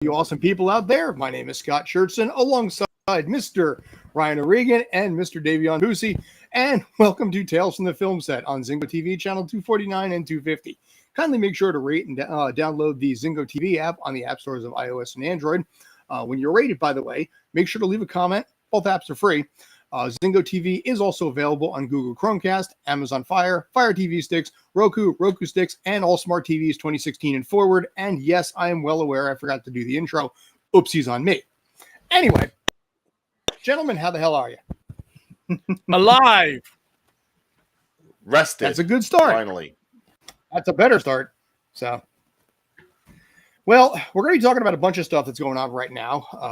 you awesome people out there. My name is Scott Schertzen, alongside Mr. Ryan O'Regan and Mr. Davion Busi, and welcome to Tales from the Film Set on Zingo TV channel 249 and 250. Kindly make sure to rate and download the Zingo TV app on the app stores of iOS and Android. When you're rated, by the way, make sure to leave a comment. Both apps are free. Zingo TV is also available on Google Chromecast, Amazon Fire, Fire TV sticks, Roku sticks, and all smart TVs 2016 and forward. And yes, I am well aware I forgot to do the intro. Oopsies on me. Anyway, gentlemen, how the hell are you? Alive. Rested. That's a good start. Finally. That's a better start. So, well, we're going to be talking about a bunch of stuff that's going on right now.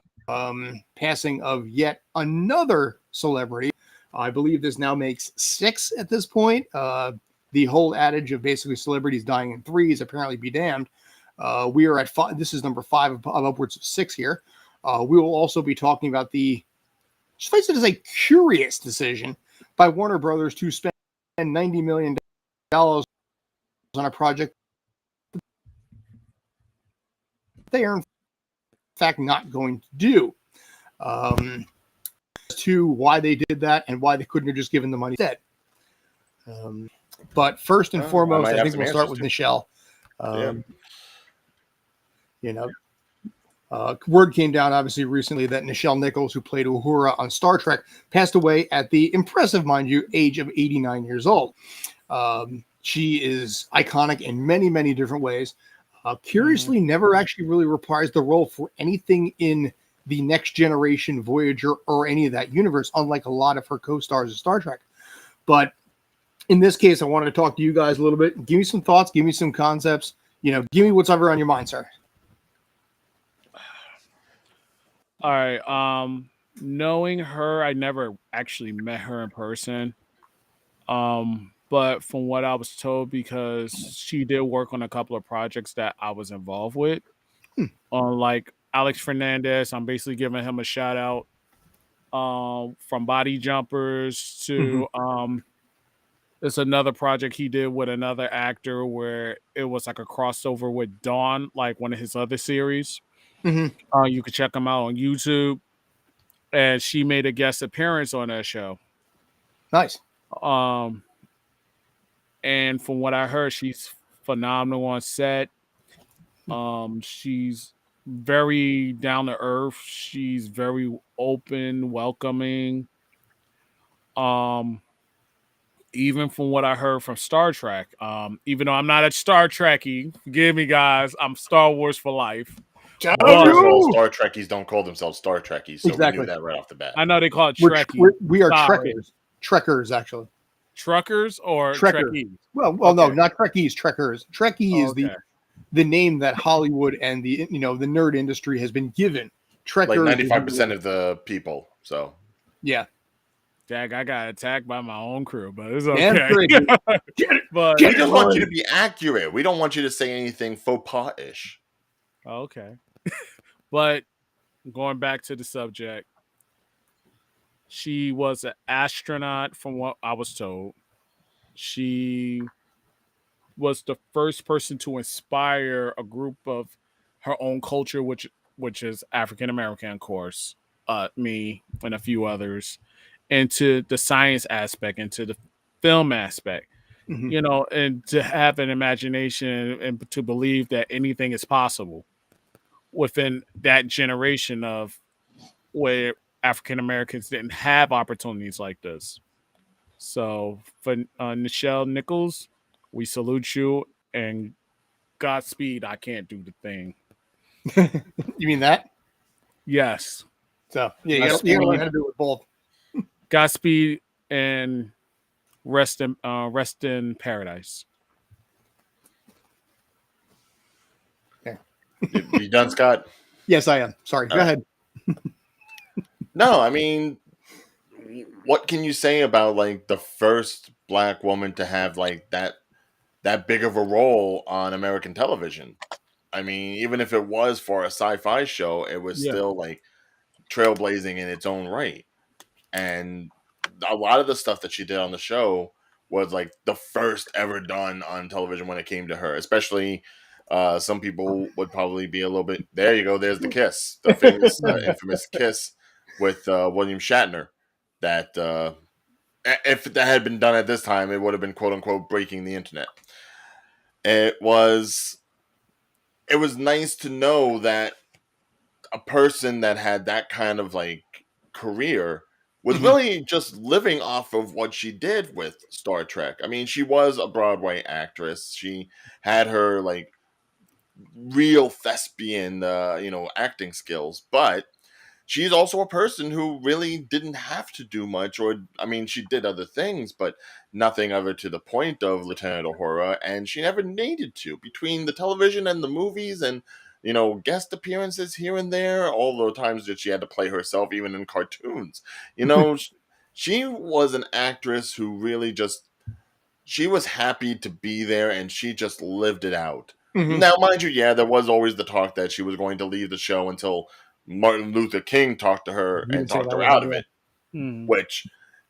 Passing of yet another celebrity. I believe this now makes 6 at this point. The whole adage of basically celebrities dying in threes apparently be damned. We are at 5. This is number 5 of upwards of 6 here. We will also be talking about the, suffice it to say, curious decision by Warner Brothers to spend $90 million on a project they are in fact not going to do. To why they did that and why they couldn't have just given the money instead. But first and foremost, I think we'll start with Nichelle. You know, word came down obviously recently that Nichelle Nichols, who played Uhura on Star Trek, passed away at the impressive, mind you, age of 89 years old. She is iconic in many, many different ways. Curiously, never actually really reprised the role for anything in the Next Generation, Voyager, or any of that universe, unlike a lot of her co-stars of Star Trek. But in this case, I wanted to talk to you guys a little bit. Give me some thoughts. Give me some concepts. You know, give me what's ever on your mind, sir. All right. Knowing her, I never actually met her in person. But from what I was told, because she did work on a couple of projects that I was involved with, like Alex Fernandez, I'm basically giving him a shout out. From Body Jumpers to it's another project he did with another actor where it was like a crossover with Dawn, like one of his other series. You can check him out on YouTube, and she made a guest appearance on that show. Nice. And from what I heard, she's phenomenal on set. She's very down to earth. She's very open, welcoming. Even from what I heard from Star Trek, even though I'm not a Star Trekkie, forgive me, guys, I'm Star Wars for life. Star Trekkies don't call themselves Star Trekkies, so we knew that right off the bat. I know they call it Trekkie. We are Trekkers. Trekkers, actually. Truckers or Trekkers? Trekkies? Well, okay. No, not Trekkies. Trekkers. Trekkie is the name that Hollywood and the the nerd industry has been given. Trekkers, like 95% of the people. So yeah. Jack, I got attacked by my own crew, but it's okay. But we just want you to be accurate. We don't want you to say anything faux pas-ish. Okay. But going back to the subject, she was an astronaut from what I was told. She was the first person to inspire a group of her own culture, which is African American, of course, me and a few others, into the science aspect, into the film aspect, and to have an imagination and to believe that anything is possible within that generation of where African Americans didn't have opportunities like this. So for Nichelle Nichols, we salute you and Godspeed. I can't do the thing. You mean that? Yes. So yeah, you gotta learn how to do it with both. Godspeed and rest in paradise. Okay. You done, Scott? Yes, I am. Sorry. Go ahead. No, I mean, what can you say about like the first Black woman to have like that big of a role on American television? I mean, even if it was for a sci-fi show, it was still like trailblazing in its own right. And a lot of the stuff that she did on the show was like the first ever done on television when it came to her, especially Some people would probably be a little bit. There you go. There's the kiss, the famous, infamous kiss with William Shatner. That if that had been done at this time, it would have been quote unquote breaking the internet. It was nice to know that a person that had that kind of like career was really just living off of what she did with Star Trek. I mean, she was a Broadway actress. She had her like real thespian, acting skills, but she's also a person who really didn't have to do much, or I mean, she did other things, but nothing of it to the point of Lieutenant Uhura, and she never needed to. Between the television and the movies, and guest appearances here and there, all the times that she had to play herself, even in cartoons, she was an actress who really just she was happy to be there, and she just lived it out. Now, mind you, yeah, there was always the talk that she was going to leave the show until Martin Luther King talked to her and talked her out of it, which,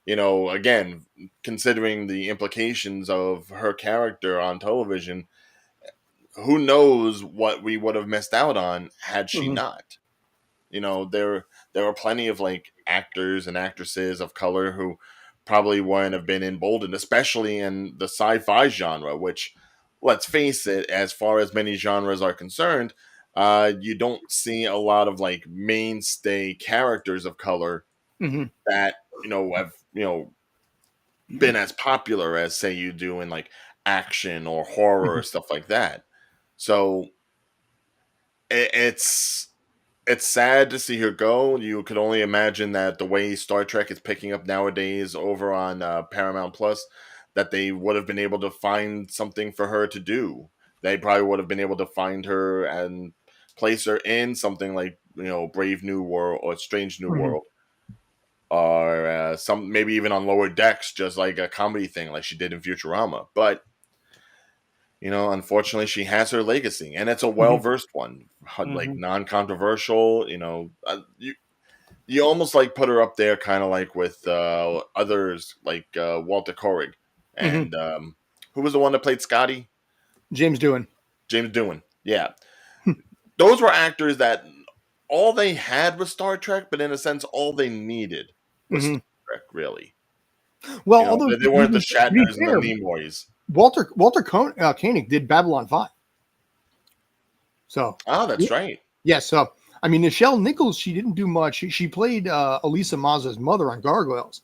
again, considering the implications of her character on television, who knows what we would have missed out on had she not. There were plenty of like actors and actresses of color who probably wouldn't have been emboldened, especially in the sci-fi genre, which, let's face it, as far as many genres are concerned, you don't see a lot of like mainstay characters of color that have been as popular as say you do in like action or horror or stuff like that. So it's sad to see her go. You could only imagine that the way Star Trek is picking up nowadays over on Paramount Plus, that they would have been able to find something for her to do. They probably would have been able to find her and place her in something like Brave New World or Strange New World, or some maybe even on Lower Decks, just like a comedy thing like she did in Futurama. But unfortunately, she has her legacy, and it's a well-versed one, like non-controversial. You almost like put her up there, kind of like with others, like Walter Koenig, and who was the one that played Scotty? James Doohan. James Doohan. Yeah, those were actors that all they had was Star Trek, but in a sense, all they needed was Star Trek. Really. Well, although they weren't the Shatners and the Nimoys. Walter Koenig did Babylon 5. So. Oh, that's right. Yes. So, I mean, Nichelle Nichols, she didn't do much. She played Elisa Mazza's mother on Gargoyles.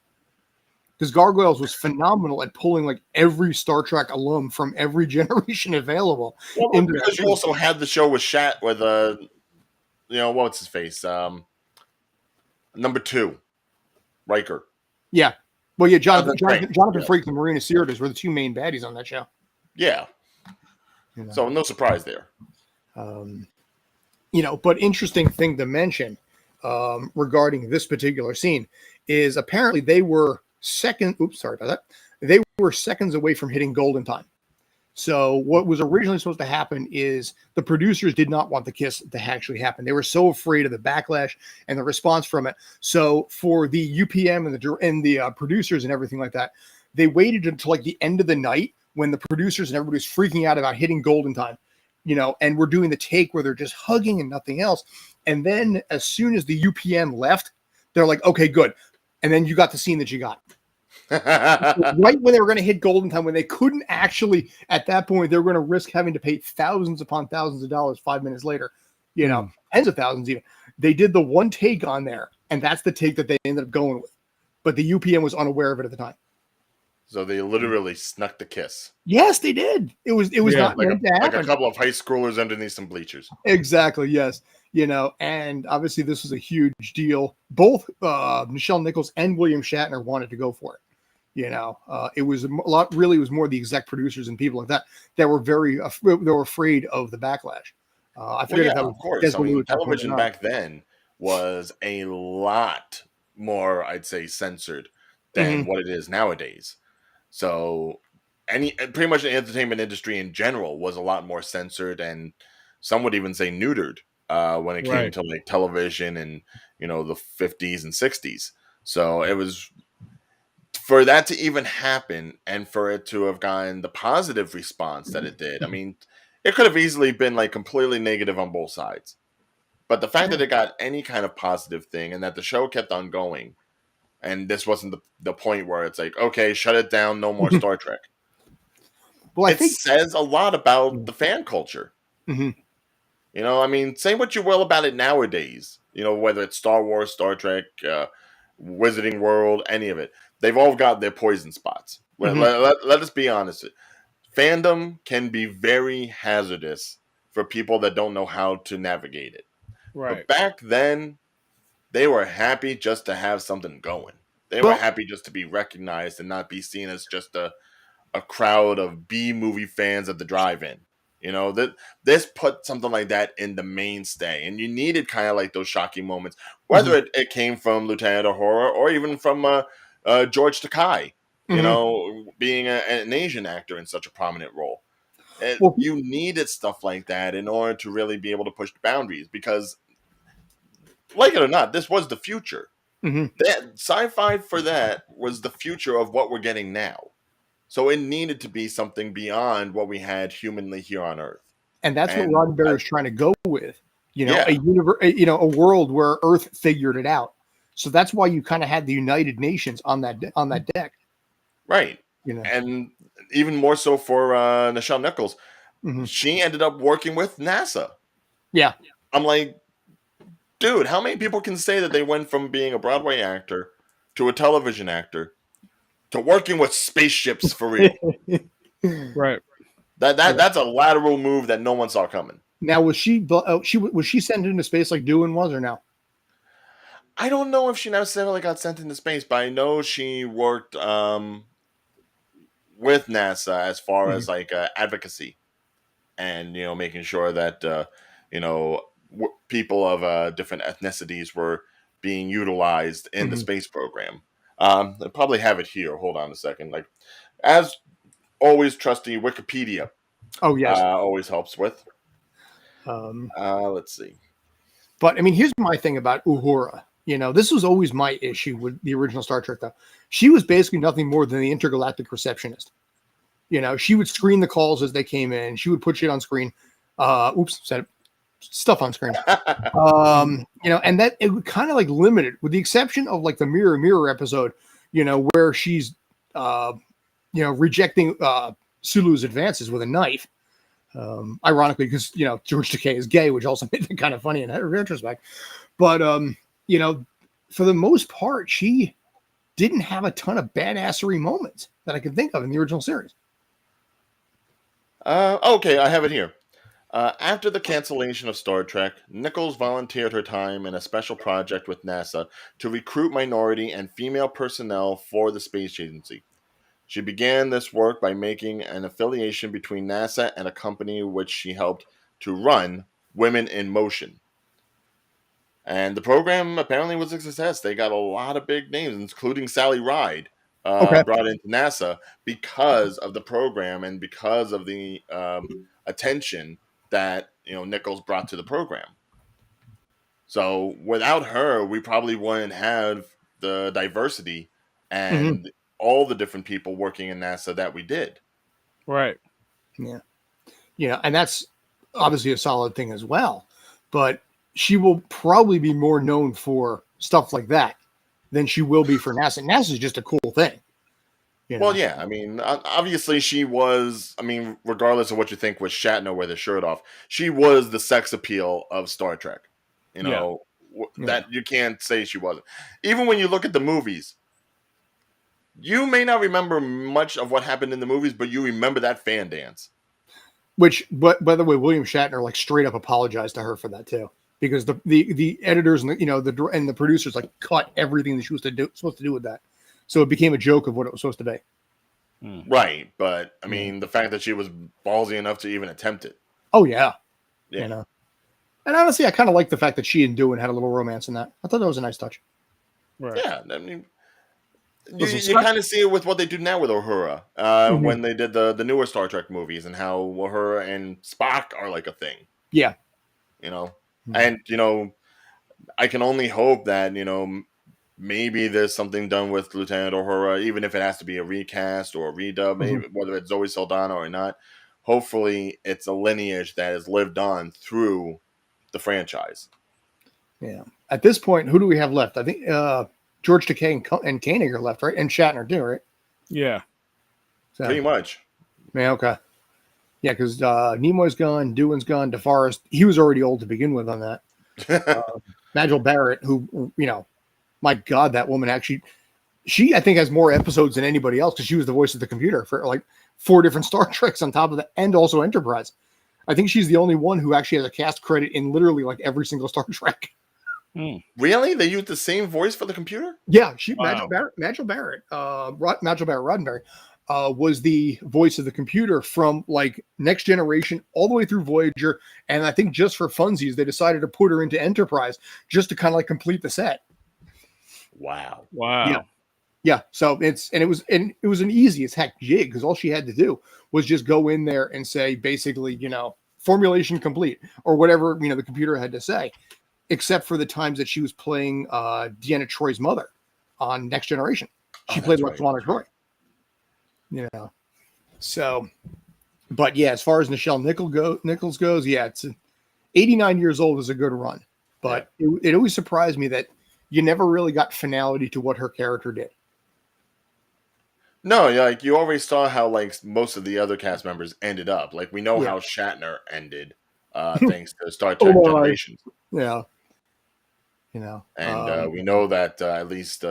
Because Gargoyles was phenomenal at pulling like every Star Trek alum from every generation available. Well, because you also had the show with Shat with what's his face? Number 2, Riker. Yeah. Well, yeah, Jonathan Frakes and Marina Sirtis were the two main baddies on that show. Yeah. So no surprise there. But interesting thing to mention regarding this particular scene is apparently they were seconds away from hitting golden time. So what was originally supposed to happen is the producers did not want the kiss to actually happen. They were so afraid of the backlash and the response from it. So for the UPM and the producers and everything like that, they waited until like the end of the night when the producers and everybody was freaking out about hitting golden time, and we're doing the take where they're just hugging and nothing else. And then as soon as the UPM left, they're like, okay, good. And then you got the scene that you got. Right when they were going to hit golden time, when they couldn't actually, at that point, they were going to risk having to pay thousands upon thousands of dollars 5 minutes later, tens of thousands even. They did the one take on there, and that's the take that they ended up going with. But the UPM was unaware of it at the time. So they literally snuck the kiss. Yes, they did. It was not meant to happen. Like a couple of high schoolers underneath some bleachers. Exactly. Yes. And obviously this was a huge deal. Both Nichelle Nichols and William Shatner wanted to go for it. It was a lot. Really, it was more the exec producers and people like that were they were afraid of the backlash. I figured of course. I mean, television back then was a lot more, I'd say, censored than what it is nowadays. So, pretty much the entertainment industry in general was a lot more censored, and some would even say neutered when it came to like television and the 50s and 60s. So it was. For that to even happen and for it to have gotten the positive response that it did, I mean, it could have easily been like completely negative on both sides. But the fact that it got any kind of positive thing and that the show kept on going, and this wasn't the point where it's like, okay, shut it down, no more Star Trek. Well, I It think says a lot about the fan culture. Mhm. You know, I mean, say what you will about it nowadays. You know, whether it's Star Wars, Star Trek, Wizarding World, any of it, they've all got their poison spots. Mhm. Let us be honest. Fandom can be very hazardous for people that don't know how to navigate it. Right. But back then, they were happy just to have something going. They were Well- happy just to be recognized and not be seen as just a crowd of B movie fans at the drive-in. You know, that this put something like that in the mainstay, and you needed kind of like those shocking moments, whether it came from Lieutenant Uhura or even from George Takei, you Mhm. know, being an Asian actor in such a prominent role. And Well- you needed stuff like that in order to really be able to push the boundaries, because, like it or not, this was the future. Mhm. That sci-fi for that was the future of what we're getting now. So it needed to be something beyond what we had humanly here on Earth. And that's And what Roddenberry is trying to go with. You know, Yeah. a world where Earth figured it out. So that's why you kind of had the United Nations on that deck. Right. You know, And even more so for Nichelle Nichols. Mhm. She ended up working with NASA. Yeah. I'm like, dude, how many people can say that they went from being a Broadway actor to a television actor to working with spaceships for real? Right. That's a lateral move that no one saw coming. Now was she sent into space like Doohan was, or no? I don't know if she necessarily got sent into space, but I know she worked with NASA as far as like advocacy, and you know, making sure that you know, people of different ethnicities were being utilized in the Mhm. space program. I probably have it here. Hold on a second. Like, as always, trusty Wikipedia Oh yes. always helps with. Um, Let's see. But I mean, here's my thing about Uhura. You know, this was always my issue with the original Star Trek, though. She was basically nothing more than the intergalactic receptionist. You know, she would screen the calls as they came in. She would put shit on screen. Said stuff on screen. You know, and that it would kind of like limited, with the exception of like the Mirror Mirror episode, you know, where she's you know, rejecting Sulu's advances with a knife. Ironically, because you know George Takei is gay, which also made it kind of funny in retrospect. But you know, for the most part, she didn't have a ton of badassery moments that I could think of in the original series. Okay, I have it here. After the cancellation of Star Trek, Nichols volunteered her time in a special project with NASA to recruit minority and female personnel for the space agency. She began this work by making an affiliation between NASA and a company which she helped to run, Women in Motion. And the program apparently was a success. They got a lot of big names, including Sally Ride, brought into NASA because of the program and because of the attention that, you know, Nichols brought to the program. So without her, we probably wouldn't have the diversity and all the different people working in NASA that we did. Right. Yeah. You know, and that's obviously a solid thing as well. But she will probably be more known for stuff like that than she will be for NASA. NASA is just a cool thing. You know? Well, yeah, I mean, obviously she was, I mean, regardless of what you think with Shatner with his shirt off, she was the sex appeal of Star Trek. You know, that you can't say she wasn't. Even when you look at the movies, you may not remember much of what happened in the movies, but you remember that fan dance. Which, but by the way, William Shatner like straight up apologized to her for that too, because the editors and the, you know, the producers like cut everything that she was supposed to do with that, so it became a joke of what it was supposed to be. Right, but I mean, the fact that she was ballsy enough to even attempt it. Oh yeah, Yeah. You know. And honestly, I kind of like the fact that she and Doohan had a little romance in that. I thought that was a nice touch. Right. Yeah, I mean, Listen, you kind of see it with what they do now with Uhura, when they did the newer Star Trek movies, and how Uhura and Spock are like a thing. Yeah. You know, and you know, I can only hope that, you know, maybe there's something done with Lieutenant Uhura, even if it has to be a recast or a redub, maybe whether it's Zoe Saldana or not. hopefully it's a lineage that has lived on through the franchise. Yeah. At this point, who do we have left? I think George Takei and Koenig are left, right? And Shatner too, right? Yeah. So, Pretty much. yeah, okay. Yeah, because Nimoy's gone, Doohan's gone, DeForest, he was already old to begin with on that. Majel Barrett, who, my God, that woman actually, she, I think, has more episodes than anybody else because she was the voice of the computer for like 4 different Star Treks on top of that, and also Enterprise. I think she's the only one who actually has a cast credit in literally like every single Star Trek. Really? They used the same voice for the computer? Yeah, Wow. Majel Barrett Roddenberry was the voice of the computer from like Next Generation all the way through Voyager, and I think just for funsies they decided to put her into Enterprise just to kind of like complete the set. Wow. Wow. Yeah, so it was an easy as heck jig because all she had to do was just go in there and say basically, formulation complete or whatever the computer had to say, except for the times that she was playing Deanna Troy's mother on Next Generation. She played Lana Troy. So, but yeah, as far as Nichelle Nichols goes, yeah, it's 89 years old is a good run, but it always surprised me that you never really got finality to what her character did. No, like you already saw how like most of the other cast members ended up. Like we know how Shatner ended, thanks to Star Trek Generations. Yeah, and we know that at least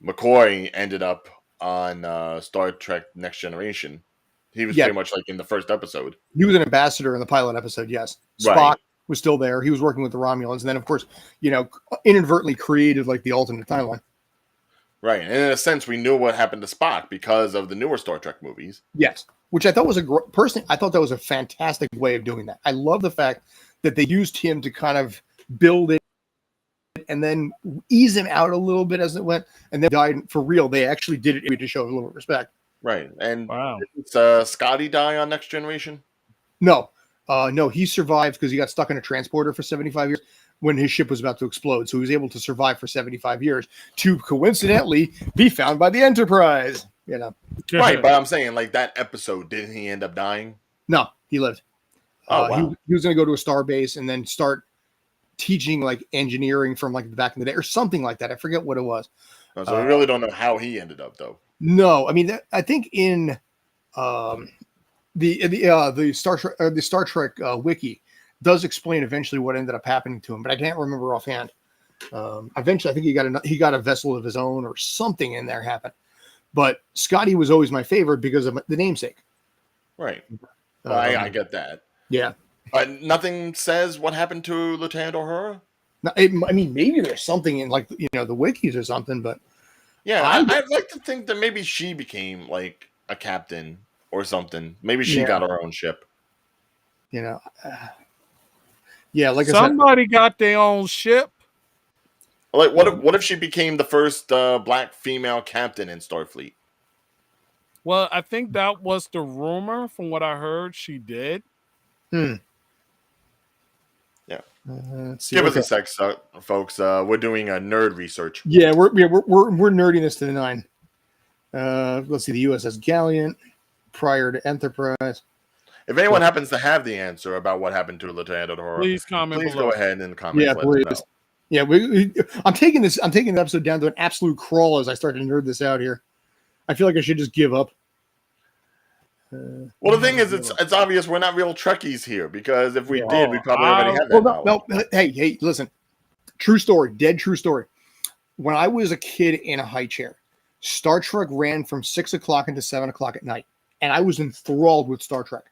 McCoy ended up on Star Trek Next Generation. He was pretty much like in the first episode. He was an ambassador in the pilot episode. Yes, Spock was still there. He was working with the Romulans, and then of course, inadvertently created like the alternate timeline. Right, and in a sense, we knew what happened to Spock because of the newer Star Trek movies. Yes, which I thought was I thought that was a fantastic way of doing that. I love the fact that they used him to kind of build it and then ease him out a little bit as it went, and then died for real. They actually did it to show a little respect. Right, and wow. Did Scotty die on Next Generation? No, he survived because he got stuck in a transporter for 75 years when his ship was about to explode. So he was able to survive for 75 years to coincidentally be found by the Enterprise. Right, but I'm saying like that episode, didn't he end up dying? No, he lived. Oh, wow. He was going to go to a star base and then start teaching like engineering from like back in the day or something like that. I forget what it was. So we really don't know how he ended up though. No, I mean, I think in the Star Trek wiki does explain eventually what ended up happening to him, but I can't remember offhand. Eventually, I think he got a vessel of his own or something in there happened. But Scotty was always my favorite because of the namesake. Right. Well, I get that. Yeah. But nothing says what happened to Lieutenant Uhura? No, I mean, maybe there's something in like, the wikis or something, but. Yeah, I'd like to think that maybe she became like a captain or something. Maybe she got her own ship. Like somebody got their own ship. Like, what if she became the first black female captain in Starfleet? Well, I think that was the rumor. From what I heard, she did. Yeah. Give us a sec, folks. We're doing a nerd research. Yeah, we're nerding this to the nine. Let's see, the USS Gallant prior to Enterprise. If anyone happens to have the answer about what happened to Lieutenant Uhura, please go ahead in the comments. Yeah, please. Yeah, I'm taking the episode down to an absolute crawl as I start to nerd this out here. I feel like I should just give up. Well, the thing is, it's obvious we're not real Trekkies here because if we did, we probably already had that knowledge. No, hey, listen. True story, dead true story. When I was a kid in a high chair, Star Trek ran from 6 o'clock into 7 o'clock at night, and I was enthralled with Star Trek.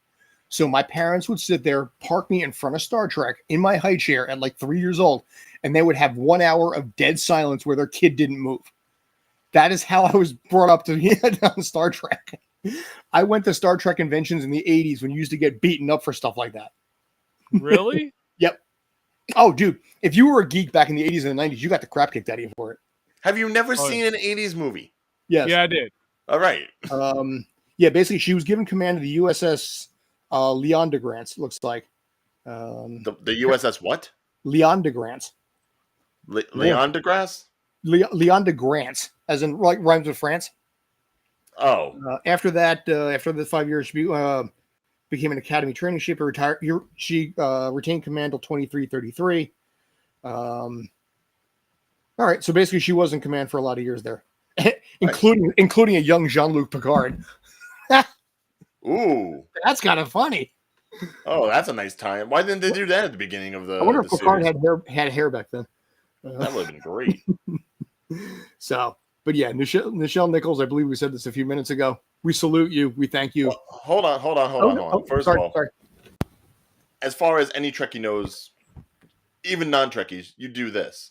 So my parents would sit there, park me in front of Star Trek in my high chair at like 3 years old, and they would have 1 hour of dead silence where their kid didn't move. That is how I was brought up to Star Trek. I went to Star Trek conventions in the 80s when you used to get beaten up for stuff like that. Really? Yep. Oh, dude, if you were a geek back in the 80s and the 90s, you got the crap kicked out of you for it. Have you never seen an 80s movie? Yes. Yeah, I did. All right. Yeah, basically, she was given command of the USS Leon de Grants, it looks like. The USS what? Leon de Grants. Leon de Grasse? Leon de Grants, as in like rhymes with France. Oh, After that, after the 5 years, she became an academy training ship. Retired. She retained command till 2333. All right, so basically, she was in command for a lot of years there, including a young Jean-Luc Picard. ooh. That's kind of funny. Oh, that's a nice time. Why didn't they do that at the beginning of I wonder the if Picard series? had hair back then. That would have been great. So, but yeah, Nichelle Nichols, I believe we said this a few minutes ago. We salute you. We thank you. Well, hold on. First of all, as far as any Trekkie knows, even non-Trekkies, you do this.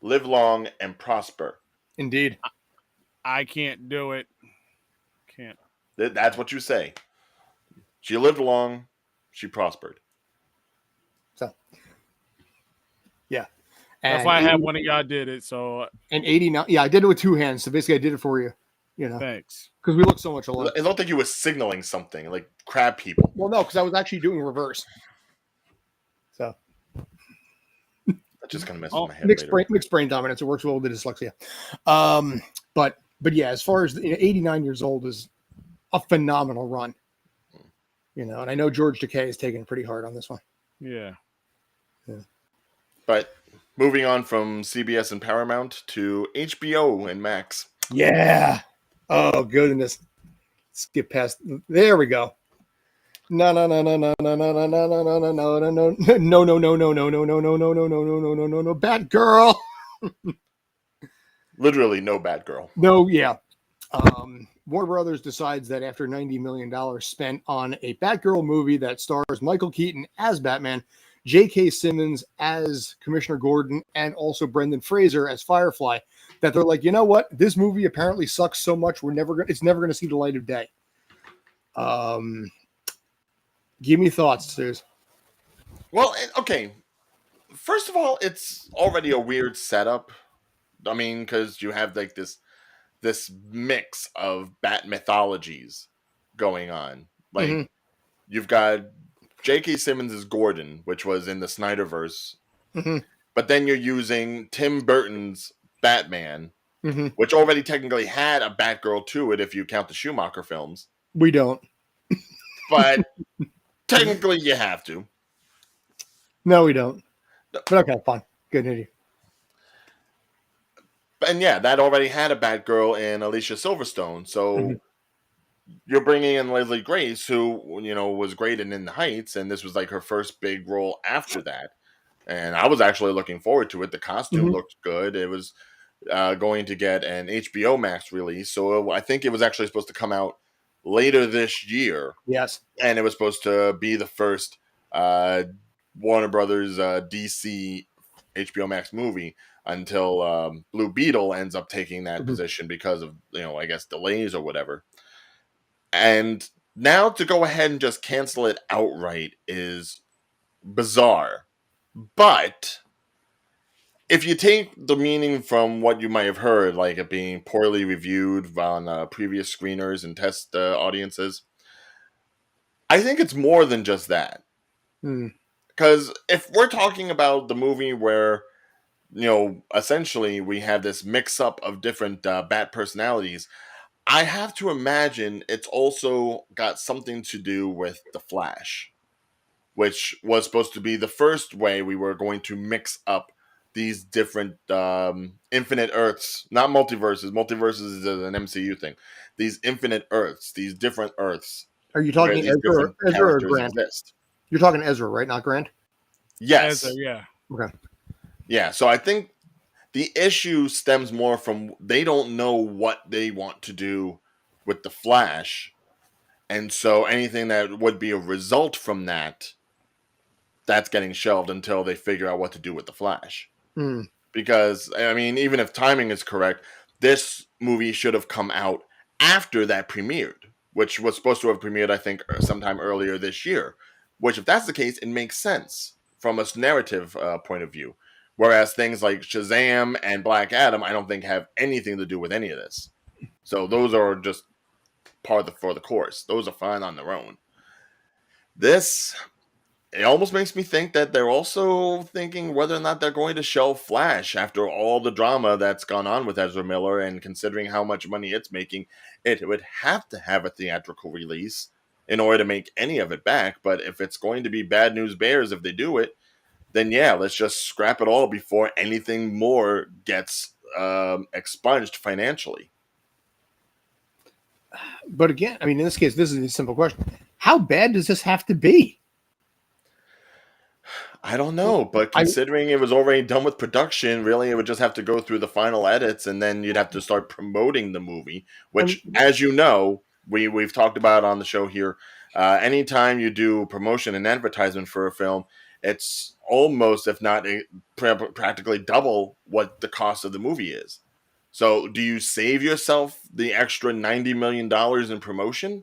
Live long and prosper. Indeed. I can't do it. Can't. That's what you say. She lived long. She prospered. So, yeah. That's And why I had one of y'all did it. So and 89. Yeah, I did it with two hands. So basically, I did it for you. You know, thanks. because we look so much alike. It looked like you were signaling something, like crab people. Well, no, because I was actually doing reverse. So That's just gonna mess with my head later. mixed brain dominance. It works well with the dyslexia. But yeah, as far as 89 years old is a phenomenal run. You know, and I know George Takei is taking pretty hard on this one. Yeah. But moving on from CBS and Paramount to HBO and Max. Yeah. Oh goodness. Skip past. There we go. No. Batgirl. Literally no Batgirl. No, yeah. Warner Brothers decides that after $90 million spent on a Batgirl movie that stars Michael Keaton as Batman, J.K. Simmons as Commissioner Gordon, and also Brendan Fraser as Firefly, that they're like, you know what? This movie apparently sucks so much it's never gonna see the light of day. Give me thoughts, Suze. Well, okay. First of all, it's already a weird setup. I mean, because you have like this mix of Bat mythologies going on. Like you've got J.K. Simmons as Gordon, which was in the Snyderverse, but then you're using Tim Burton's Batman, which already technically had a Batgirl to it if you count the Schumacher films. We don't. But technically you have to. No, we don't. But okay, fine. Good to hear you. And yeah, that already had a Batgirl in Alicia Silverstone. So you're bringing in Leslie Grace, who, you know, was great in the Heights, and this was like her first big role after that. And I was actually looking forward to it. The costume looked good. It was going to get an HBO Max release. So I think it was actually supposed to come out later this year. Yes. And it was supposed to be the first Warner Brothers DC HBO Max movie until Blue Beetle ends up taking that position because of, you know, I guess delays or whatever. And now to go ahead and just cancel it outright is bizarre. But if you take the meaning from what you might have heard, like it being poorly reviewed on previous screeners and test audiences, I think it's more than just that. Because if we're talking about the movie where, you know, essentially we have this mix-up of different Bat personalities, I have to imagine it's also got something to do with The Flash, which was supposed to be the first way we were going to mix up these different infinite Earths, not multiverses. Multiverses is an MCU thing. These infinite Earths, these different Earths. Are you talking Ezra or Grant? Exist. You're talking Ezra, right? Not Grant? Yes. Ezra, yeah. Okay. Yeah, so I think the issue stems more from they don't know what they want to do with the Flash. And so anything that would be a result from that, that's getting shelved until they figure out what to do with the Flash. Because, I mean, even if timing is correct, this movie should have come out after that premiered, which was supposed to have premiered, I think, sometime earlier this year. Which, if that's the case, it makes sense from a narrative point of view. Whereas things like Shazam and Black Adam, I don't think have anything to do with any of this. So those are just for the course. Those are fine on their own. This, it almost makes me think that they're also thinking whether or not they're going to shelve Flash after all the drama that's gone on with Ezra Miller, and considering how much money it's making, it would have to have a theatrical release in order to make any of it back. But if it's going to be bad news bears if they do it, then yeah, let's just scrap it all before anything more gets expunged financially. But again, I mean, in this case, this is a simple question: how bad does this have to be? I don't know, but considering it was already done with production, really, it would just have to go through the final edits, and then you'd have to start promoting the movie. Which, as you know, we've talked about on the show here. Anytime you do promotion and advertisement for a film, it's almost, if not practically double what the cost of the movie is. So, do you save yourself the extra $90 million in promotion?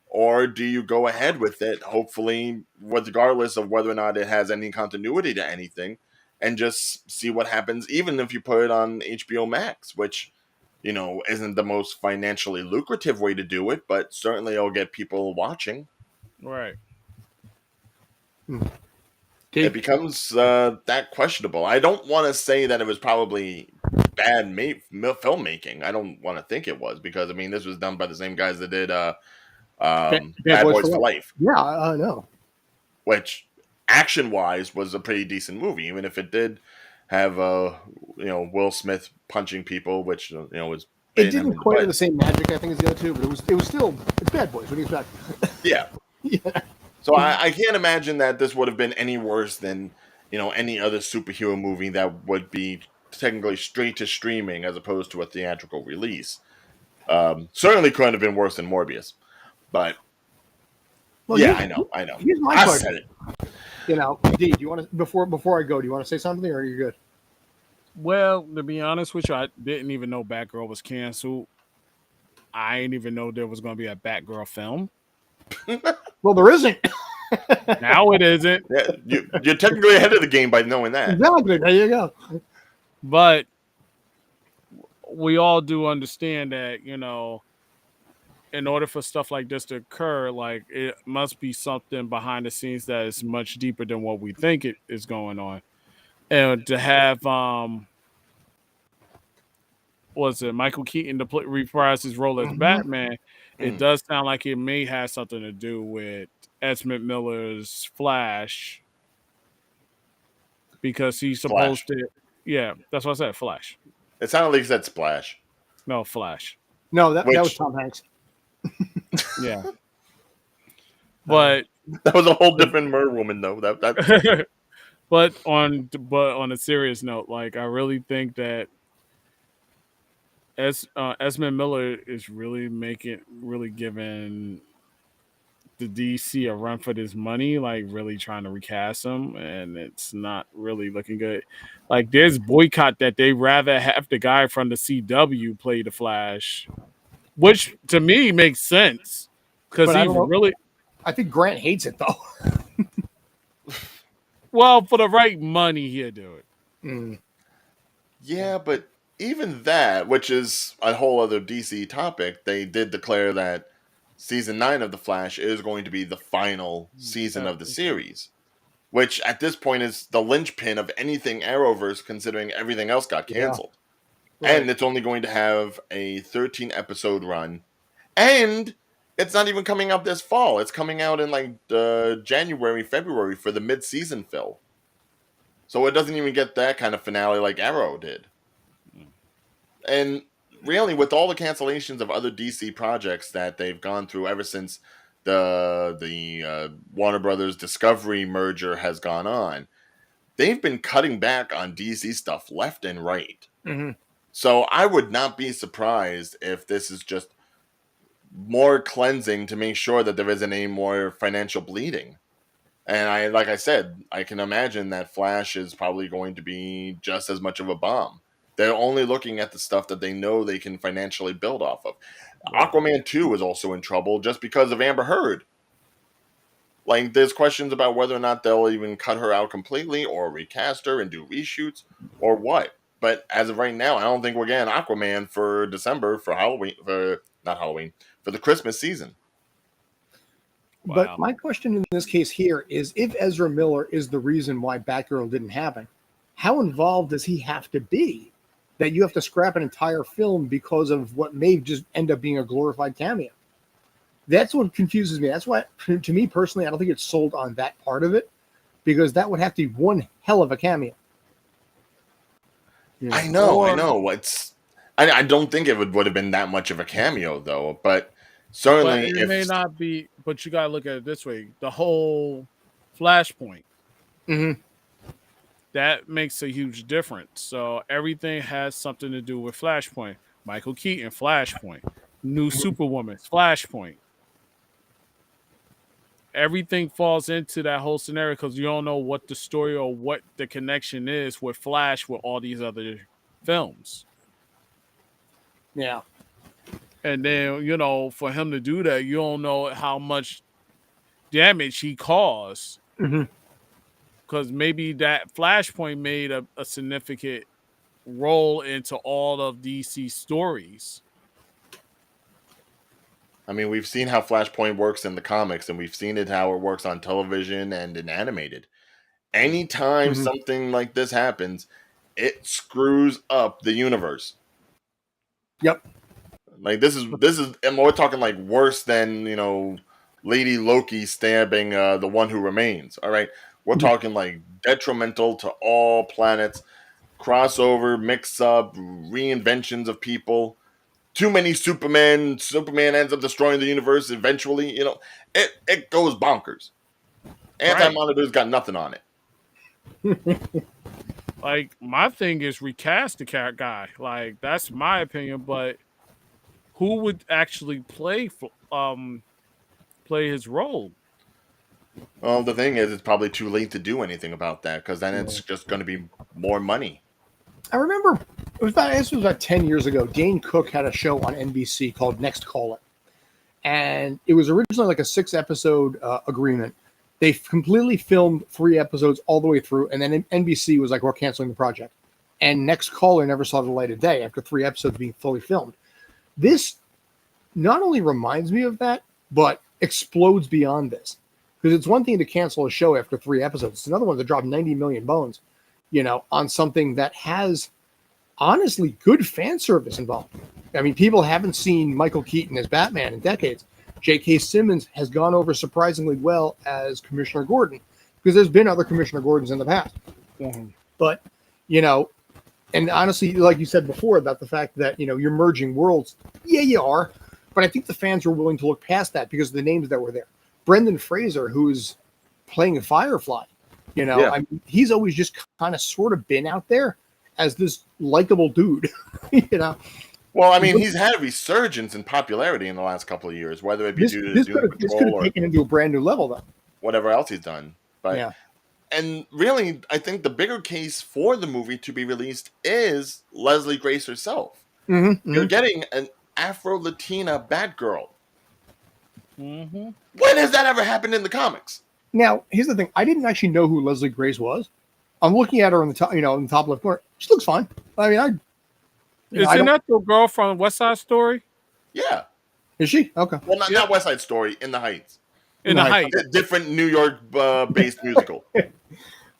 Or do you go ahead with it, hopefully, regardless of whether or not it has any continuity to anything, and just see what happens, even if you put it on HBO Max, which, isn't the most financially lucrative way to do it, but certainly it'll get people watching. Right. It becomes that questionable. I don't want to say that it was probably bad filmmaking. I don't want to think it was, because, this was done by the same guys that did Bad Boys for Life. Yeah, I know. Which, action-wise, was a pretty decent movie, even if it did have Will Smith punching people, which was. It didn't quite have the same magic, I think, as the other two, but it was still, it's Bad Boys. What do you expect? Yeah. Yeah. So I can't imagine that this would have been any worse than any other superhero movie that would be technically straight to streaming as opposed to a theatrical release. Certainly couldn't have been worse than Morbius. But yeah, I know. Here's my question. Said it. D, do you want to before I go? Do you want to say something, or are you good? Well, to be honest with you, I didn't even know Batgirl was canceled. I didn't even know there was going to be a Batgirl film. Well, there isn't. Now it isn't. Yeah, you're technically ahead of the game by knowing that. Exactly. There you go. But we all do understand that, in order for stuff like this to occur, like, it must be something behind the scenes that is much deeper than what we think it is going on. And to have Michael Keaton to reprise his role as Batman, it does sound like it may have something to do with Ezra Miller's Flash, because he's supposed to. Yeah, that's what I said. Flash. It sounded like you said Splash. No, Flash. No, that was Tom Hanks. Yeah, but that was a whole different Mer woman, though. That. But on a serious note, like, I really think that Ezra Miller is really giving the DC a run for this money, like really trying to recast him, and it's not really looking good. Like, there's boycott that they rather have the guy from the CW play the Flash, which to me makes sense, because I think Grant hates it, though. Well, for the right money, he'll do it. Yeah, but even that, which is a whole other DC topic, they did declare that season 9 of The Flash is going to be the final season of the series, which at this point is the linchpin of anything Arrowverse, considering everything else got canceled. Yeah. Right. And it's only going to have a 13-episode run, and it's not even coming out this fall. It's coming out in January, February for the mid-season fill. So it doesn't even get that kind of finale like Arrow did. And really, with all the cancellations of other DC projects that they've gone through ever since the Warner Brothers Discovery merger has gone on, they've been cutting back on DC stuff left and right. Mm-hmm. So I would not be surprised if this is just more cleansing to make sure that there isn't any more financial bleeding. And like I said, I can imagine that Flash is probably going to be just as much of a bomb. They're only looking at the stuff that they know they can financially build off of. Aquaman 2 is also in trouble just because of Amber Heard. Like, there's questions about whether or not they'll even cut her out completely or recast her and do reshoots or what. But as of right now, I don't think we're getting Aquaman for December for Halloween, for the Christmas season. But Wow. my question in this case here is, if Ezra Miller is the reason why Batgirl didn't happen, how involved does he have to be that you have to scrap an entire film because of what may just end up being a glorified cameo? That's what confuses me. That's why, to me personally, I don't think it's sold on that part of it, because that would have to be one hell of a cameo. You I Or know. I don't think it would have been that much of a cameo though, but but certainly it may if not be, but you gotta look at it this way. The whole Flashpoint, Mhm. that makes a huge difference. So everything has something to do with Flashpoint. Michael Keaton, Flashpoint. New Superwoman, Flashpoint. Everything falls into that whole scenario because you don't know what the story or what the connection is with Flash with all these other films. Yeah. And then, for him to do that, you don't know how much damage he caused. Mhm. Because maybe that Flashpoint made a significant role into all of DC stories. I mean, we've seen how Flashpoint works in the comics, and we've seen it how it works on television and in animated. Anytime Mhm. something like this happens, it screws up the universe. Yep. Like this is, and we're talking like worse than Lady Loki stabbing the one who remains. All right, we're talking like detrimental to all planets, crossover, mix up, reinventions of people. Too many Superman. Superman ends up destroying the universe eventually. It goes bonkers. Anti Right. Monitor's got nothing on it. Like, my thing is recast the cat guy. Like, that's my opinion, but who would actually play his role? Well, the thing is, it's probably too late to do anything about that because then it's just going to be more money. I remember this was about 10 years ago. Dane Cook had a show on NBC called Next Caller. And it was originally like a 6-episode agreement. They completely filmed 3 episodes all the way through. And then NBC was like, we're canceling the project. And Next Caller never saw the light of day after 3 episodes being fully filmed. This not only reminds me of that, but explodes beyond this. Because it's one thing to cancel a show after 3 episodes. It's another one to drop 90 million bones, on something that has honestly good fan service involved. I mean, people haven't seen Michael Keaton as Batman in decades. J.K. Simmons has gone over surprisingly well as Commissioner Gordon, because there's been other Commissioner Gordons in the past. Mhm. But, and honestly, like you said before about the fact that, you're merging worlds. Yeah, you are. But I think the fans were willing to look past that because of the names that were there. Brendan Fraser, who's playing Firefly, Yeah. I mean, he's always just kind of sort of been out there as this likable dude, Well, I mean, he's had a resurgence in popularity in the last couple of years, whether it be This due to this Doom could have Patrol or taken him to a brand new level, though. whatever else he's done. But Yeah. and really, I think the bigger case for the movie to be released is Leslie Grace herself. Mm-hmm, You're getting an Afro-Latina Batgirl. Mhm. When has that ever happened in the comics? Now, here's the thing: I didn't actually know who Leslie Grace was. I'm looking at her in the top, in the top left corner. She looks fine. I mean, Isn't that the girl from West Side Story? Yeah. Is she? Okay. Well, not West Side Story, In the Heights. In the Heights. Heights. Different New York based musical.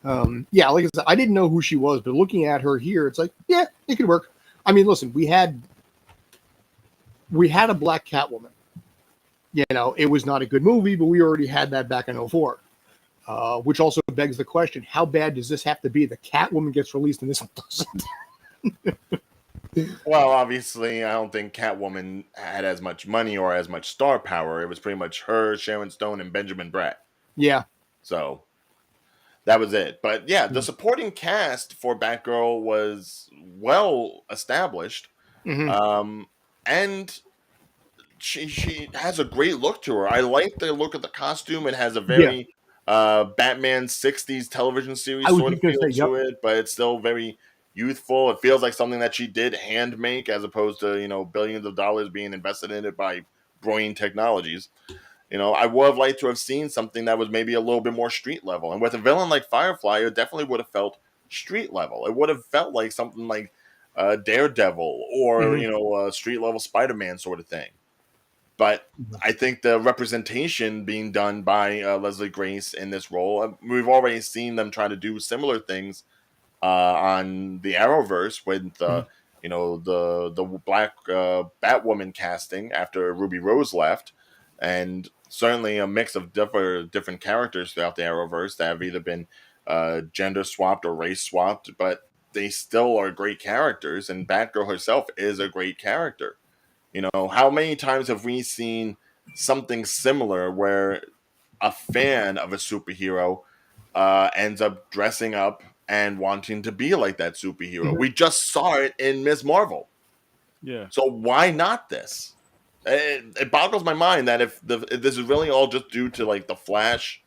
Yeah, like I said, I didn't know who she was, but looking at her here, it's like, yeah, it could work. I mean, listen, we had a black Catwoman. It was not a good movie, but we already had that back in 2004. Which also begs the question, how bad does this have to be? The Catwoman gets released and this one doesn't. Well, obviously, I don't think Catwoman had as much money or as much star power. It was pretty much her, Sharon Stone, and Benjamin Bratt. Yeah. So that was it. But yeah, the supporting cast for Batgirl was well established. Mm-hmm. And she has a great look to her. I like the look of the costume. It has a very Batman 60s television series I was sort of just feel gonna say, to it, but it's still very youthful. It feels like something that she did hand make as opposed to, billions of dollars being invested in it by Broying Technologies. I would have liked to have seen something that was maybe a little bit more street level. And with a villain like Firefly, it definitely would have felt street level. It would have felt like something like Daredevil or, a street level Spider-Man sort of thing. But I think the representation being done by Leslie Grace in this role, we've already seen them try to do similar things on the Arrowverse with the black Batwoman casting after Ruby Rose left, and certainly a mix of different characters throughout the Arrowverse that have either been gender swapped or race swapped, but they still are great characters, and Batgirl herself is a great character. How many times have we seen something similar where a fan of a superhero ends up dressing up and wanting to be like that superhero? We just saw it in Ms. Marvel. Yeah. So why not this? It boggles my mind that if this is really all just due to like the Flash,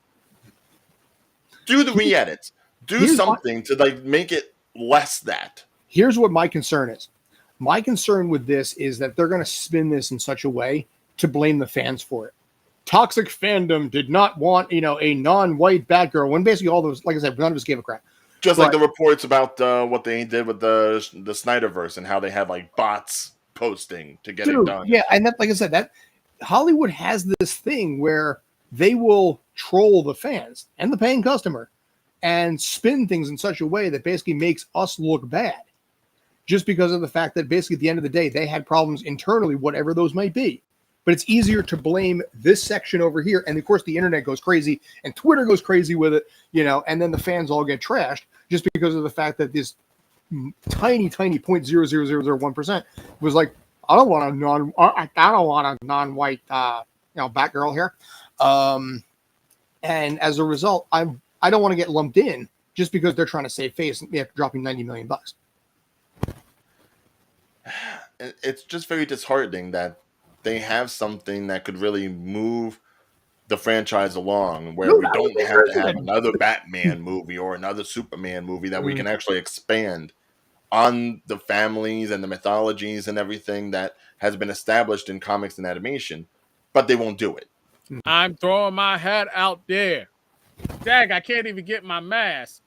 do the re-edits, do something to like make it less that. Here's what my concern is. My concern with this is that they're going to spin this in such a way to blame the fans for it. Toxic fandom did not want, a non-white Batgirl, when basically all those, like I said, none of us gave a crap. Just like the reports about what they did with the Snyderverse and how they had like bots posting to get it done. Yeah, and that, like I said, that Hollywood has this thing where they will troll the fans and the paying customer and spin things in such a way that basically makes us look bad. Just because of the fact that basically at the end of the day, they had problems internally, whatever those might be. But it's easier to blame this section over here. And of course, the internet goes crazy and Twitter goes crazy with it, and then the fans all get trashed just because of the fact that this tiny 0.00001% was like, I don't want a non-white, Batgirl here. And as a result, I don't want to get lumped in just because they're trying to save face after dropping $90 million. It's just very disheartening that they have something that could really move the franchise along, where we don't have to have another Batman movie or another Superman movie, that we can actually expand on the families and the mythologies and everything that has been established in comics and animation, but they won't do it. I'm throwing my hat out there. Dag, I can't even get my mask.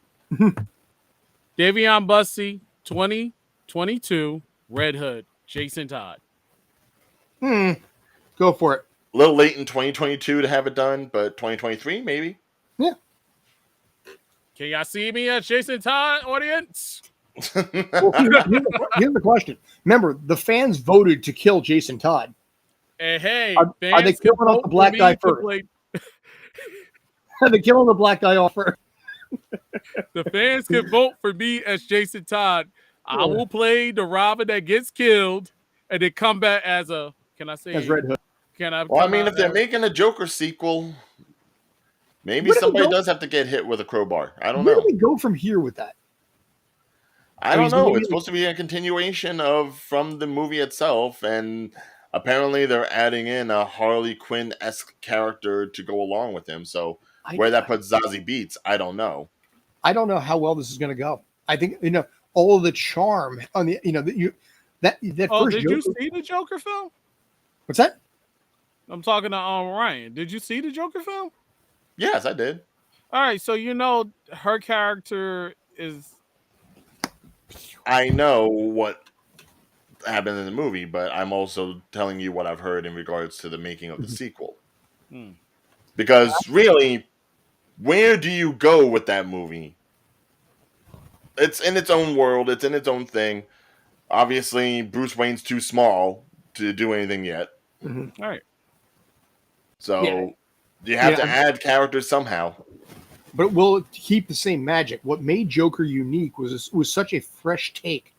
Davion Bussey, 2022, Red Hood, Jason Todd. Go for it. A little late in 2022 to have it done, but 2023 maybe. Yeah. Can y'all see me as Jason Todd, audience? Well, here's the question. Remember, the fans voted to kill Jason Todd. And hey, are they killing off the black guy first? Are they killing the black guy off first? The fans can vote for me as Jason Todd. I will play the Robin that gets killed and then come back as as Red Hood. If they're making a Joker sequel, maybe somebody does have to get hit with a crowbar. I don't know. Where do we go from here with that? I don't know. It's supposed to be a continuation from the movie itself, and apparently they're adding in a Harley Quinn-esque character to go along with him. So where that puts Zazie Beetz, I don't know. I don't know how well this is going to go. I think all of the charm on the that first. Did you see the Joker film? What's that? I'm talking to Ryan. Did you see the Joker film? Yes, I did. All right, so her character is. I know what happened in the movie, but I'm also telling you what I've heard in regards to the making of the sequel. Because really, where do you go with that movie? It's in its own world. It's in its own thing. Obviously, Bruce Wayne's too small to do anything yet. All right. So you have to add characters somehow. But will it keep the same magic? What made Joker unique was such a fresh take,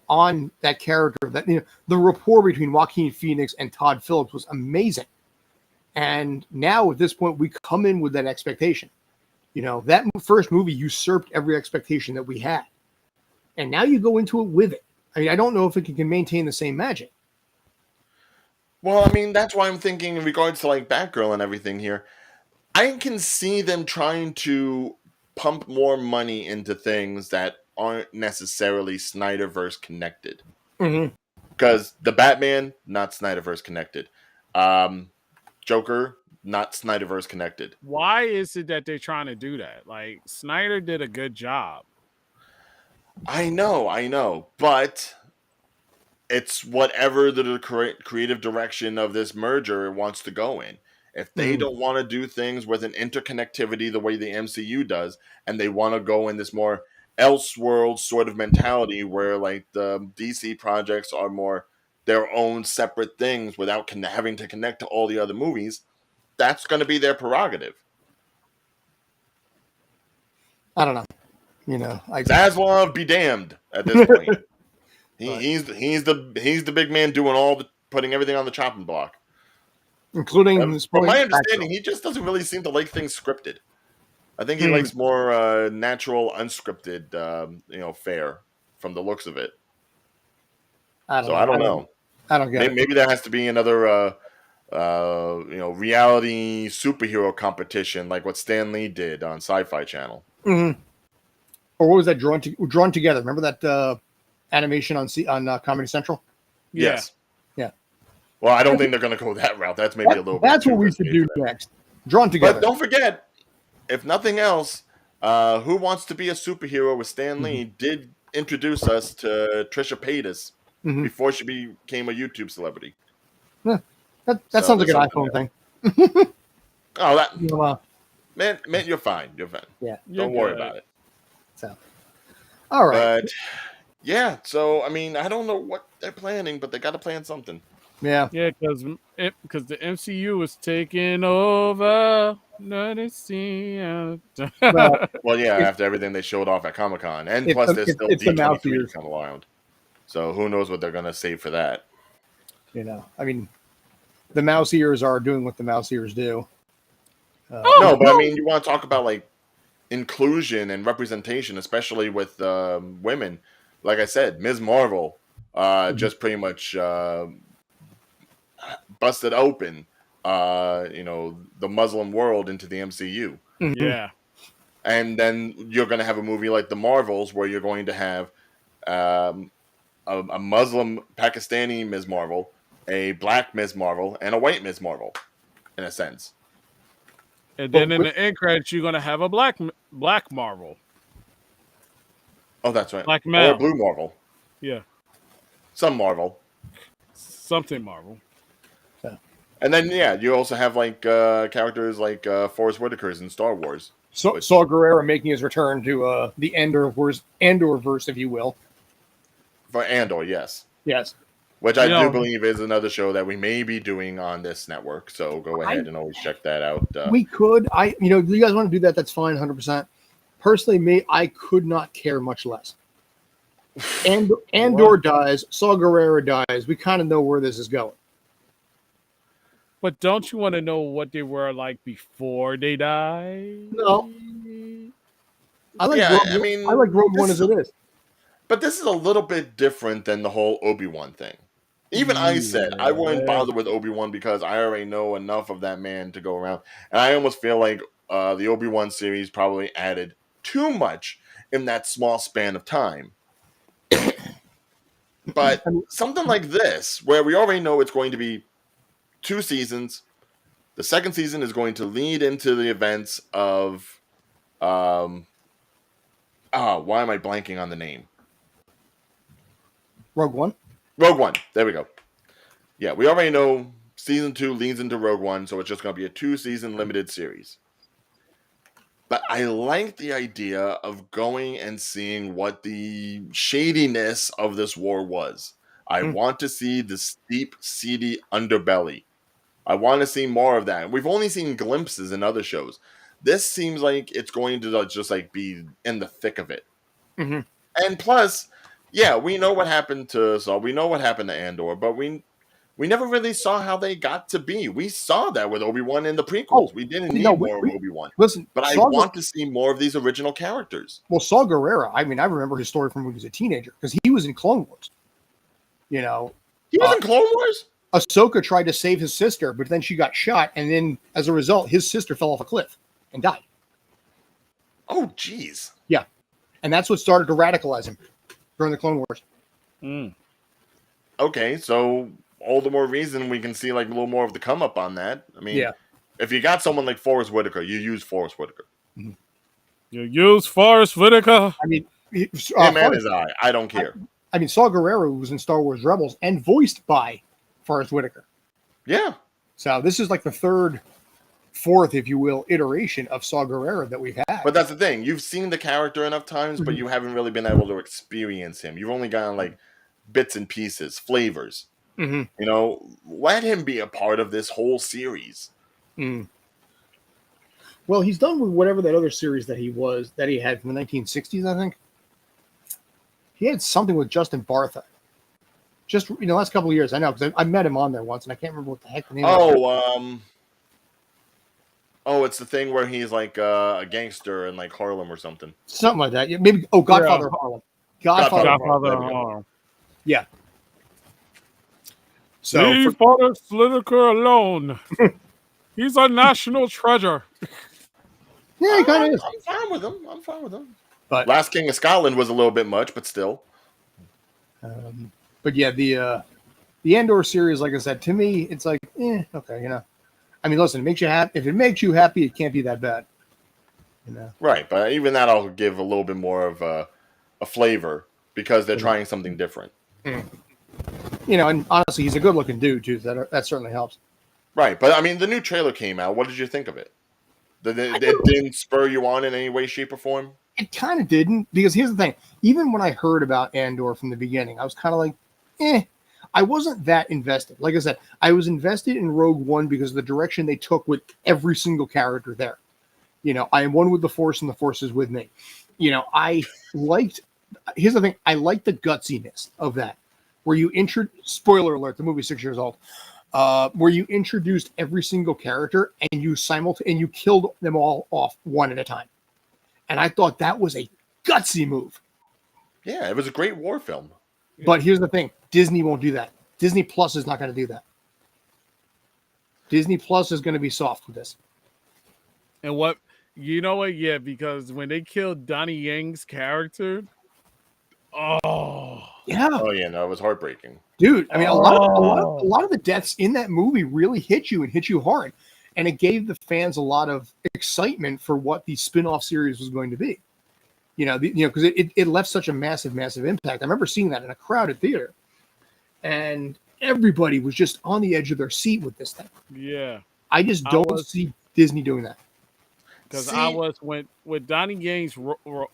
on that character. That the rapport between Joaquin Phoenix and Todd Phillips was amazing. And now at this point, we come in with that expectation. That first movie usurped every expectation that we had. And now you go into it with it. I mean, I don't know if it can maintain the same magic. Well, I mean, that's why I'm thinking in regards to like Batgirl and everything here. I can see them trying to pump more money into things that aren't necessarily Snyderverse connected. Because the Batman, not Snyderverse connected. Joker, not Snyderverse connected. Why is it that they're trying to do that? Like, Snyder did a good job. I know. But it's whatever the creative direction of this merger wants to go in. If they don't want to do things with an interconnectivity the way the MCU does, and they want to go in this more Elseworld sort of mentality where like the DC projects are more their own separate things without having to connect to all the other movies, that's going to be their prerogative. I don't know. Zaslav be damned at this point. He's the big man doing putting everything on the chopping block. Including from my understanding, he just doesn't really seem to like things scripted. I think he likes more natural, unscripted, fare from the looks of it. I don't know. I don't get it. Maybe there has to be another reality superhero competition like what Stan Lee did on Sci-Fi Channel. Mm-hmm. Or what was that drawn together? Remember that animation on Comedy Central? Yes. Yeah. Well, I don't think they're going to go that route. That's maybe a little bit. That's what we should do next. Drawn together. But don't forget, if nothing else, Who Wants to Be a Superhero with Stan Lee did introduce us to Trisha Paytas before she became a YouTube celebrity. Yeah. That sounds like an iPhone thing. Oh, that man, you're fine. You're fine. Yeah, don't worry about it. So, all right. But yeah, so I mean, I don't know what they're planning, but they got to plan something. Yeah, because the MCU is taking over. Well, yeah, after everything they showed off at Comic-Con, and plus there's still D23 to come around. So who knows what they're gonna save for that? I mean, the mouse ears are doing what the mouse ears do. No, but I mean, you want to talk about like inclusion and representation, especially with women. Like I said, Ms. Marvel just pretty much busted open, the Muslim world into the MCU. Yeah. And then you're going to have a movie like The Marvels where you're going to have a Muslim Pakistani Ms. Marvel, a black Ms. Marvel, and a white Ms. Marvel, in a sense. And then in the end credits, you're going to have a black Marvel. Oh, that's right. Black Mal. Or Blue Marvel. Yeah. Some Marvel. Something Marvel. Yeah. And then, you also have like characters like Forrest Whitaker's in Star Wars. Saw Gerrera making his return to the Andor-verse, if you will. For Andor, yes. Yes. Which I do believe is another show that we may be doing on this network. So go ahead and always check that out. We could. You guys want to do that? That's fine, 100%. Personally, I could not care much less. Andor dies. Saw Gerrera dies. We kind of know where this is going. But don't you want to know what they were like before they died? No. I like Rogue One as it is. But this is a little bit different than the whole Obi-Wan thing. Even I said I wouldn't bother with Obi-Wan because I already know enough of that man to go around. And I almost feel like the Obi-Wan series probably added too much in that small span of time. But something like this, where we already know it's going to be 2 seasons, the second season is going to lead into the events of why am I blanking on the name? Rogue One? Rogue One. There we go. Yeah, we already know season 2 leads into Rogue One, so it's just going to be a 2-season limited series. But I like the idea of going and seeing what the shadiness of this war was. I want to see the steep, seedy underbelly. I want to see more of that. We've only seen glimpses in other shows. This seems like it's going to just like be in the thick of it. Mm-hmm. And plus, we know what happened to Saul. We know what happened to Andor, but we never really saw how they got to be. We saw that with Obi-Wan in the prequels. We didn't need more of Obi-Wan. Listen, but I want to see more of these original characters. Well, Saw Gerrera, I remember his story from when he was a teenager because he was in Clone Wars. He was in Clone Wars? Ahsoka tried to save his sister, but then she got shot, and then as a result, his sister fell off a cliff and died. Oh, jeez. Yeah. And that's what started to radicalize him during the Clone Wars. Okay, so all the more reason we can see like a little more of the come up on that. I mean, if you got someone like Forrest Whitaker, you use Forrest Whitaker. You use Forrest Whitaker. I mean, him and his eye. I don't care. I mean, Saw Gerrera was in Star Wars Rebels and voiced by Forrest Whitaker. Yeah. So this is like the fourth, if you will, iteration of Saw Gerrera that we've had. But that's the thing. You've seen the character enough times, but you haven't really been able to experience him. You've only gotten like bits and pieces, flavors. Mm-hmm. You know, let him be a part of this whole series. Mm. Well, he's done with whatever that other series that he had from the 1960s, I think. He had something with Justin Bartha. Just last couple of years, I know because I met him on there once, and I can't remember what the heck the name. It's the thing where he's like a gangster in like Harlem or something. Something like that. Yeah, maybe. Oh, Godfather of Harlem. Godfather of Harlem. Yeah. So leave Forrest Whitaker alone. He's a national treasure. Yeah, he kind of is. I'm fine with him. But Last King of Scotland was a little bit much, but still. But yeah, the Andor series, like I said, to me, it's like, okay, I mean, listen, it makes you happy. If it makes you happy, it can't be that bad. Right, but even that I'll give a little bit more of a flavor because they're trying something different. And honestly, he's a good-looking dude too. So that certainly helps. Right, but I mean, the new trailer came out. What did you think of it? It didn't spur you on in any way, shape, or form? It kind of didn't, because here's the thing. Even when I heard about Andor from the beginning, I was kind of like, I wasn't that invested. Like I said, I was invested in Rogue One because of the direction they took with every single character there. I am one with the Force and the Force is with me. Here's the thing. I liked the gutsiness of that, where you spoiler alert, the movie's 6 years old, where you introduced every single character and you killed them all off one at a time. And I thought that was a gutsy move. Yeah, it was a great war film. But here's the thing. Disney won't do that. Disney Plus is not going to do that. Disney Plus is going to be soft with this. And what, yeah, because when they killed Donnie Yang's character, yeah. Oh yeah, no, it was heartbreaking. Dude, I mean, a lot of the deaths in that movie really hit you and hit you hard. And it gave the fans a lot of excitement for what the spin-off series was going to be. Because it left such a massive, massive impact. I remember seeing that in a crowded theater. And everybody was just on the edge of their seat with this thing. Yeah. I just don't see Disney doing that. Because I was with Donnie Yang's.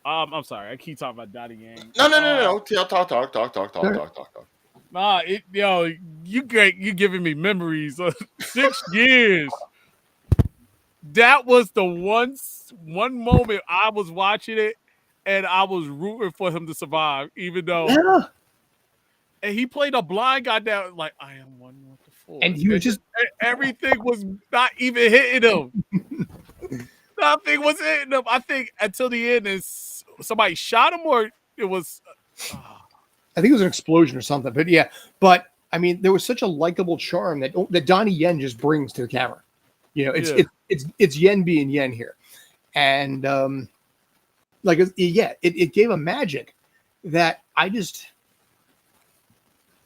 I'm sorry, I keep talking about Donnie Yang. No. Talk. Nah, you giving me memories of 6 years. That was the one moment I was watching it, and I was rooting for him to survive, even though. Yeah. And he played a blind guy down, like, I am one with the Force. And he was just everything was not even hitting him. Nothing was hitting him. I think until the end, somebody shot him, or it was. I think it was an explosion or something. But yeah, I mean, there was such a likable charm that Donnie Yen just brings to the camera. It's Yen being Yen here, and it gave a magic that I just.